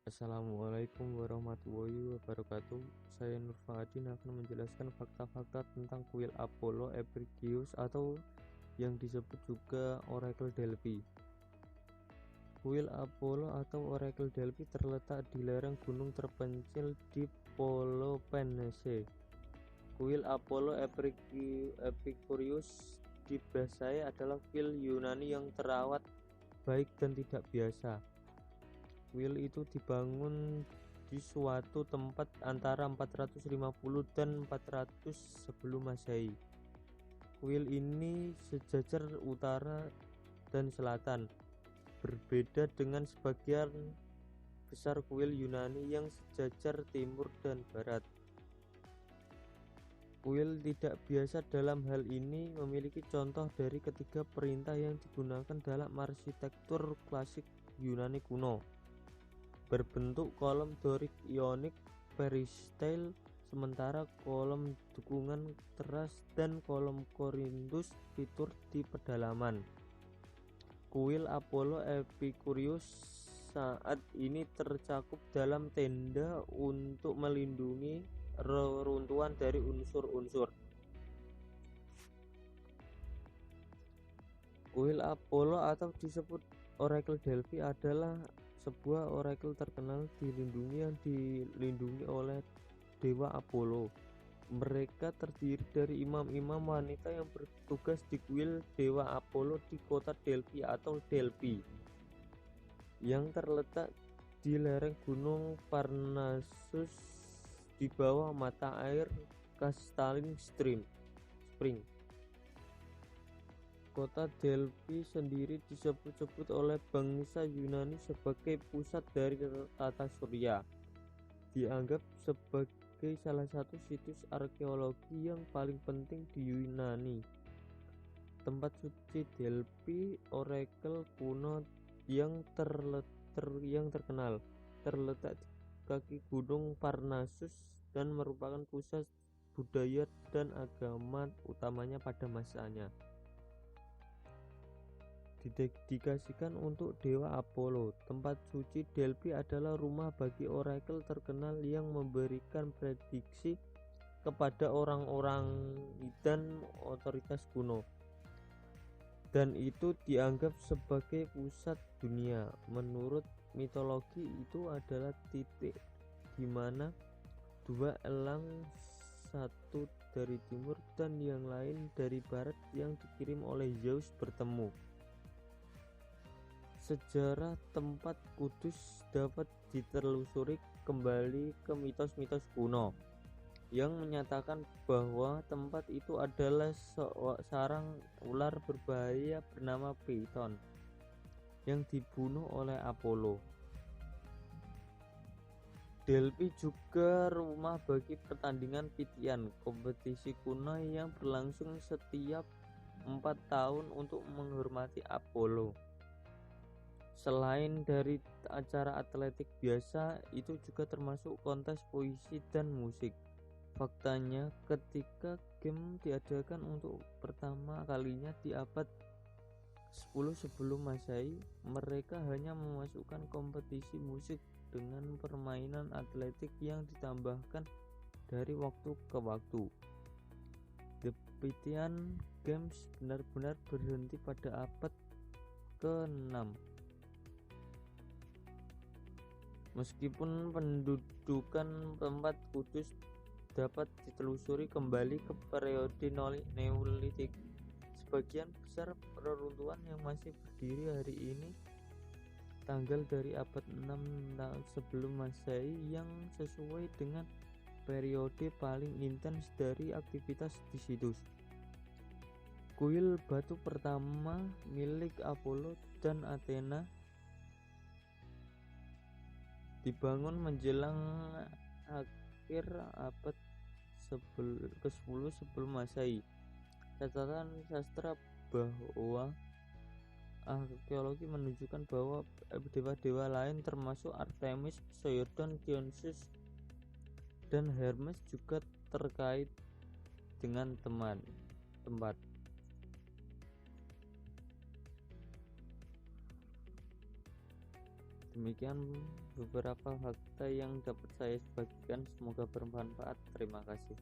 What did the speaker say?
Assalamualaikum warahmatullahi wabarakatuh. Saya Nur Fahadin akan menjelaskan fakta-fakta tentang kuil Apollo Epicurus atau yang disebut juga Oracle Delphi. Kuil Apollo atau Oracle Delphi terletak di lereng gunung terpencil di Peloponnese. Kuil Apollo Epicurus di Basai adalah kuil Yunani yang terawat baik dan tidak biasa. Kuil itu dibangun di suatu tempat antara 450 dan 400 sebelum Masehi. Kuil ini sejajar utara dan selatan, berbeda dengan sebagian besar kuil Yunani yang sejajar timur dan barat. Kuil tidak biasa dalam hal ini memiliki contoh dari ketiga perintah yang digunakan dalam arsitektur klasik Yunani kuno. Berbentuk kolom Doric Ionic peristyle, sementara kolom dukungan teras dan kolom Korintus fitur di pedalaman. Kuil Apollo Epicurus saat ini tercakup dalam tenda untuk melindungi reruntuhan dari unsur-unsur. Kuil Apollo atau disebut Oracle Delphi adalah sebuah oracle terkenal yang dilindungi oleh dewa Apollo. Mereka terdiri dari imam-imam wanita yang bertugas di kuil dewa Apollo di kota Delphi atau Delphi, yang terletak di lereng gunung Parnassus di bawah mata air Kastalin Spring. Kota Delphi sendiri disebut-sebut oleh bangsa Yunani sebagai pusat dari tata surya. Dianggap sebagai salah satu situs arkeologi yang paling penting di Yunani. Tempat suci Delphi, oracle kuno yang terkenal, terletak di kaki gunung Parnassus dan merupakan pusat budaya dan agama utamanya pada masanya. Didedikasikan untuk dewa Apollo, tempat suci Delphi adalah rumah bagi oracle terkenal yang memberikan prediksi kepada orang-orang dan otoritas kuno, dan itu dianggap sebagai pusat dunia. Menurut mitologi, itu adalah titik di mana dua elang, satu dari timur dan yang lain dari barat, yang dikirim oleh Zeus bertemu. Sejarah tempat kudus dapat ditelusuri kembali ke mitos-mitos kuno yang menyatakan bahwa tempat itu adalah sarang ular berbahaya bernama Python yang dibunuh oleh Apollo. Delphi juga rumah bagi pertandingan Pythian, kompetisi kuno yang berlangsung setiap 4 tahun untuk menghormati Apollo. Selain dari acara atletik biasa, itu juga termasuk kontes puisi dan musik. Faktanya, ketika game diadakan untuk pertama kalinya di abad 10 sebelum Masehi, mereka hanya memasukkan kompetisi musik dengan permainan atletik yang ditambahkan dari waktu ke waktu. The Pythian Games benar-benar berhenti pada abad ke-6. Meskipun pendudukan tempat kudus dapat ditelusuri kembali ke periode Neolitik, sebagian besar reruntuhan yang masih berdiri hari ini tanggal dari abad 6 tahun sebelum Masehi, yang sesuai dengan periode paling intens dari aktivitas di situs. Kuil batu pertama milik Apollo dan Athena dibangun menjelang akhir abad ke-10 sebelum Masehi. Catatan sastra bahwa arkeologi menunjukkan bahwa dewa-dewa lain termasuk Artemis, Poseidon, Dionysus, dan Hermes juga terkait dengan tempat. Demikian beberapa fakta yang dapat saya bagikan, semoga bermanfaat. Terima kasih.